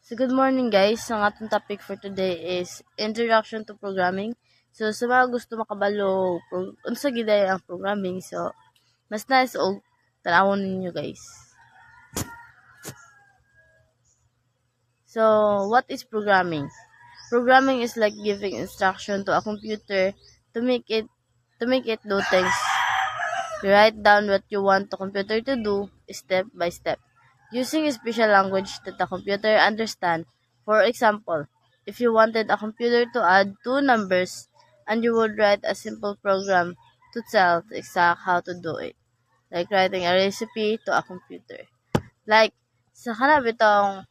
So good morning guys. Ang atong topic for today is introduction to programming. So sa mga gusto makabalo unsa gid ang programming, so mas nice og tanawon ninyo guys. So what is programming? Programming is like giving instruction to a computer to make it do things. You write down what you want the computer to do step by step, using a special language that the computer understands. For example, if you wanted a computer to add two numbers, and you would write a simple program to tell the exact how to do it, like writing a recipe to a computer. Like, sa kanab itong,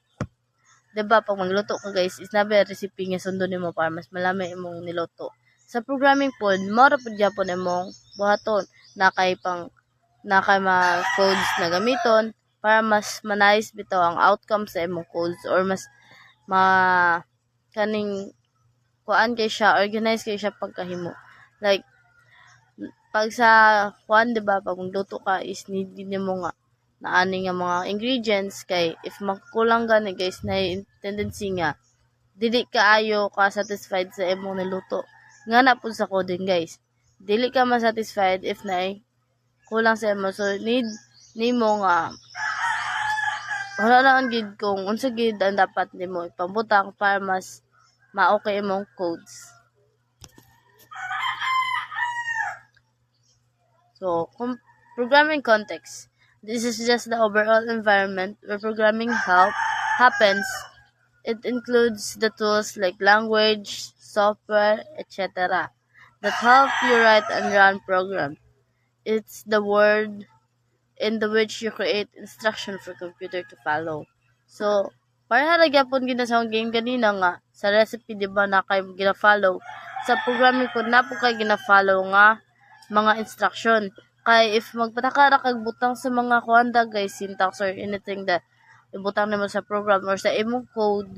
diba, pag magluto ka guys, is nabi recipe nga sundo nimo para mas malami imong niluto. Sa programming pod, mora pod gyapon imong buhaton na kay mga codes na gamiton para mas manice bitaw ang outcome sa imong codes, or mas ma kaning kuan kay siya, organize kay siya pagkahimo. Like pag sa kuan, diba, pag magluto ka is need nimo nga na ani nga mga ingredients, kay if magkulang gani guys na tendency nga dili kaayo ka satisfied sa imong niluto. Nga na pud sa coding guys, dili ka ma-satisfied if na kulang sa imo, so need nimo nga wala na gid kung unsa gid ang dapat nimo ipambutang para mas ma-okay imong codes. So programming context, this is just the overall environment where programming happens. It includes the tools like language, software, etc. that help you write and run programs. It's the word in which you create instruction for computer to follow. So, para gyapon gid sa game kanina nga sa recipe, di ba, na kay gina-follow. Sa programming ko na po kay gina-follow nga mga instruction. Kay if magpataka ra kag butang sa mga kuanda guys, syntax or anything that ibutang nimo sa program or sa imong code,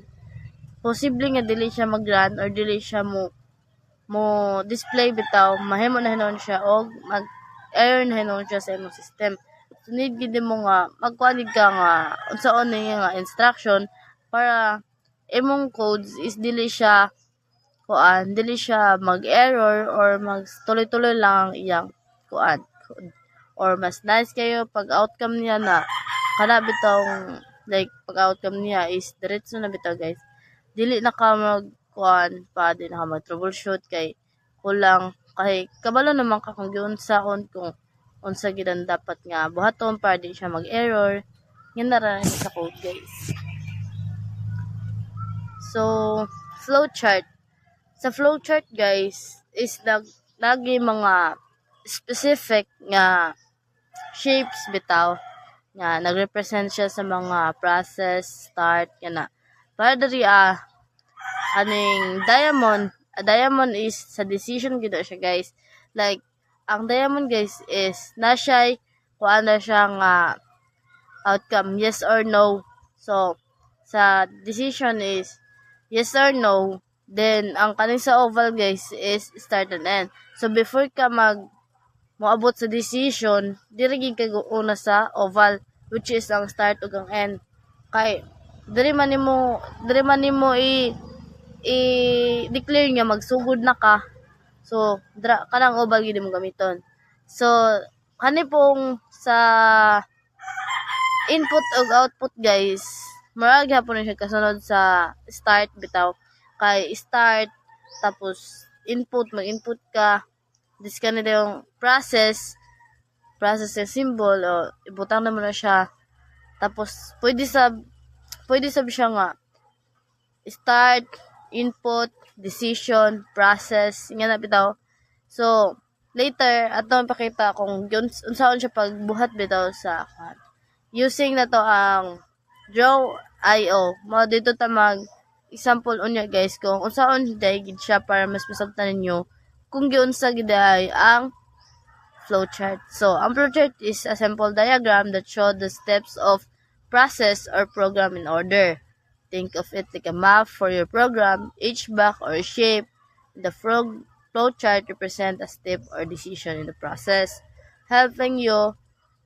posible nga dili siya mag-run or dili siya mo display bitaw, mahimo na hinon siya og mag-error na hinon siya sa imong system. So need gid mo nga magkuanig ka nga unsaon ni nga instruction para imong codes is dili siya mag-error or tuloy-tuloy lang ang iyang code. Or mas nice kayo pag outcome niya na kana bitong, like pag outcome niya is diretso na bitaw guys, dili na ka pa din na mag-troubleshoot kay kulang, kay kabalo naman ka kung giunsa kung unsa gid ang dapat nga buhaton para di siya mag-error. Yan na rin sa code guys. So flowchart, sa flowchart guys is lagi mga specific nga shapes bitaw nga nagrepresent siya sa mga process start kana. Para diri aning diamond, a diamond is sa decision gid siya guys. Like ang diamond guys is na siya kuan na siya nga outcome yes or no. So sa decision is yes or no, then ang kaning sa oval guys is start and end. So before ka moabot sa decision, diri gid kay una sa oval, which is ang start ug ang end. Kay diri man nimo i-declare nga magsugod na ka. So kanang oval gid mo gamiton. So kani pong sa input ug output guys, murag gyapon siya kasunod sa start bitaw. Kay start tapos input, mag-input ka, this kanina yung process yung symbol, o ibutang naman na siya. Tapos pwede sab siya nga start, input, decision, process, nga na bitaw. So later atong pakita kung unsaon siya pagbuhat bitaw sa using na to ang draw.io. Mo dito ta mag example unya guys kung unsaon gid siya para mas masabtan ninyo kung giunsa gid ang flowchart. So ang flowchart is a simple diagram that shows the steps of process or program in order. Think of it like a map for your program. Each box or shape in the flowchart represent a step or decision in the process, helping you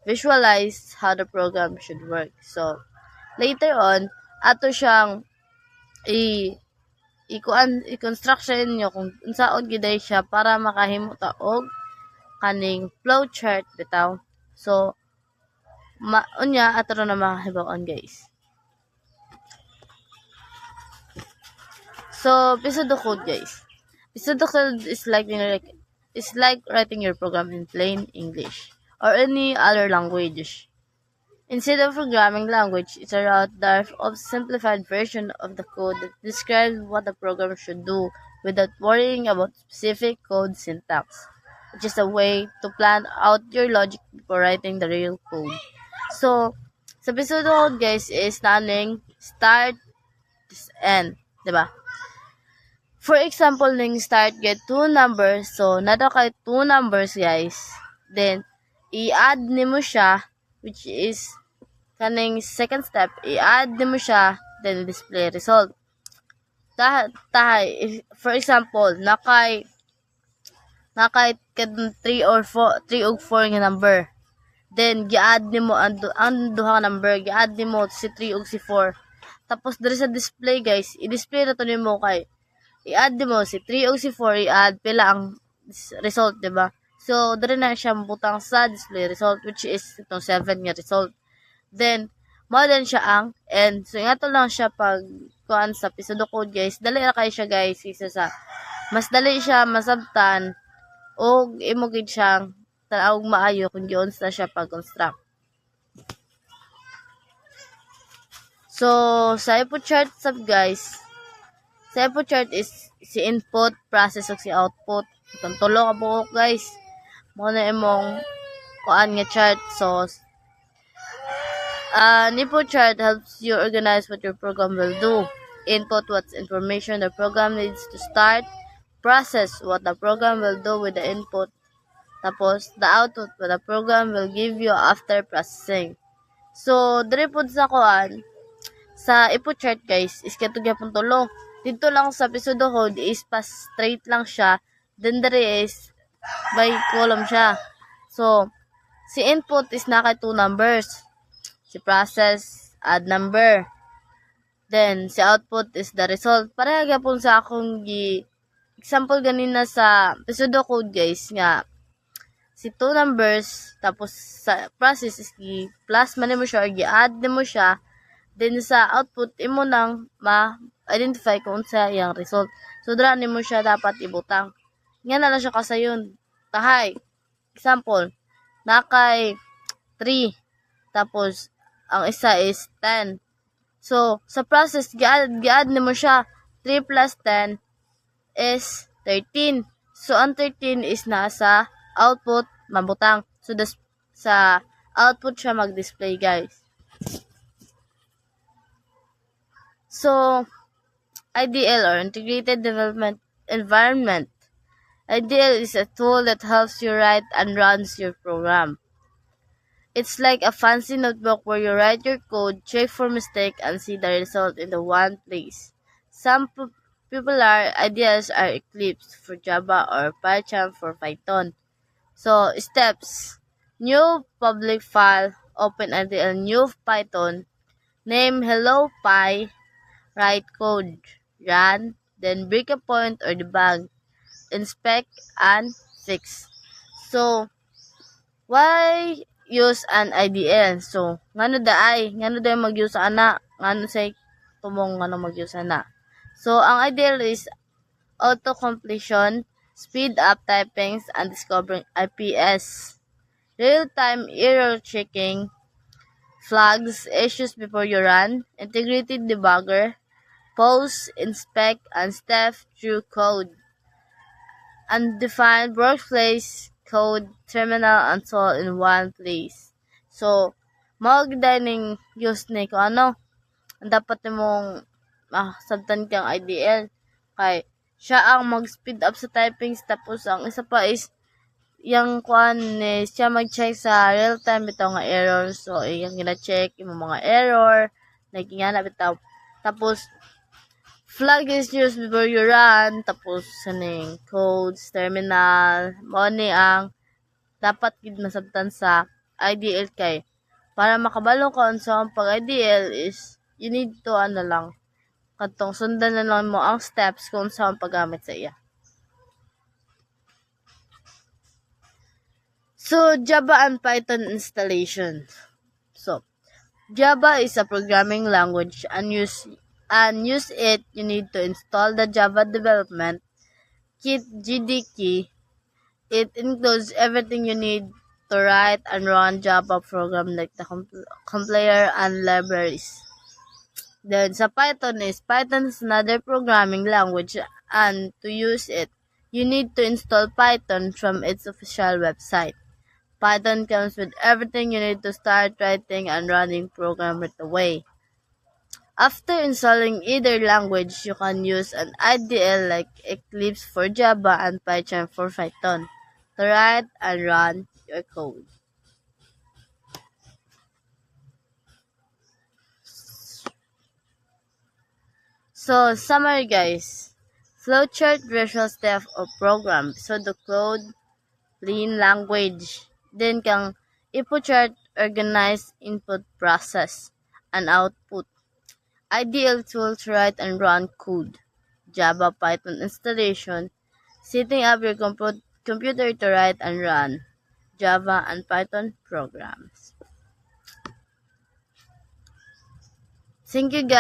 visualize how the program should work. So later on, ato siyang i-construction niyo kung unsaon giday siya para makahimo ta og kaning flowchart bitaw. So unya ato na mahibaw-on guys. So pseudocode guys. Pseudocode is like writing your program in plain English or any other language. Instead of programming language, it's a rather of simplified version of the code that describes what the program should do without worrying about specific code syntax, which is a way to plan out your logic before writing the real code. So, sa pseudocode guys is naning start, end, diba? For example, ning start get two numbers, so nada kay two numbers guys. Then, i-add nimo siya, which is kaning second step, i-add mo siya, then display result. For example, nakay 3 or 4 nga number. Then gi-add nimo ang duha ka number, gi-add nimo si 3 ug si 4. Tapos diri sa display guys, i-display na to nimo kay i-add nimo si 3 ug si 4, i-add pila ang result, diba? So diri na siya butang sa display result, which is itong 7 nga result. Then, mo din siya ang end. So, nga to lang siya pag kuan sa pseudocode guys. Dali na kayo siya guys. Isa sa, mas dali siya masabtan o imugid siyang tanawag maayo kung giyon na siya pag-construct. So, sa input chart sub guys, sa input chart is si input, process o si output. Itong tulo ka buhok guys. Muna imong kuan nga chart. So, input chart helps you organize what your program will do. Input what information the program needs to start. Process what the program will do with the input. Tapos, the output what the program will give you after processing. So, diri pod sa kuan, sa input chart guys, is kato gyapon tulo. Dito lang sa pseudocode is pa straight lang siya. Then diri is by column siya. So, si input is naka two numbers. Si process, add number. Then, si output is the result. Pareha gyapon sa akong example ganina sa pseudocode guys nga si two numbers tapos sa process is plus man mo siya or gi-add mo siya. Then sa output imo nang ma-identify kung unsa yang result. So dira nimo siya dapat ibutang. Nga na lang siya kasayon. Tahay. Example, nakay 3 tapos ang isa is 10. So, sa process, gi-add nimo siya. 3 plus 10 is 13. So, ang 13 is nasa output, mabutang. So, sa output siya mag-display, guys. So, IDL or Integrated Development Environment. IDL is a tool that helps you write and runs your program. It's like a fancy notebook where you write your code, check for mistake, and see the result in the one place. Some popular ideas are Eclipse for Java or PyCharm for Python. So, steps. New public file, open IDL new Python, name hello Py, write code, run, then breakpoint or debug, inspect, and fix. So, why use an IDL? So, ngano da mag-use ana, ngano say tumong ngano mag-use ana. So, ang IDL is auto completion, speed up typings and discovering IPS, real-time error checking, flags issues before you run, integrated debugger, pause, inspect, and step through code, undefined workplace, code, terminal, and so in one place. So, dining use ni kung ano, ang dapat mong sabtan kang IDL. Kay, siya ang mag-speed up sa typings, tapos ang isa pa is, yung kuan ni siya mag-check sa real-time bitaw nga error. So, yung gina-check yung mga error, nagingana bitaw. Tapos, flag is used before you run, tapos saning codes, terminal, mo ni ang dapat gid nasabtan sa IDL kay para makabalo ka unsa ang pag IDL is you need to ano lang Katong sundan na lang mo ang steps kung saan paggamit sa iya. So, Java and Python installation. So, Java is a programming language and use it you need to install the Java development kit JDK. It includes everything you need to write and run Java program like the compiler and libraries. Then sa Python is another programming language, and to use it, you need to install Python from its official website. Python comes with everything you need to start writing and running program right away. After installing either language, you can use an IDE like Eclipse for Java and Python for Python to write and run your code. So, summary guys. Flowchart visual step of program. So, the code, plain language. Then, kang input chart, organize input process and output. Ideal tool to write and run code. Java Python installation. Setting up your computer to write and run Java and Python programs. Thank you guys.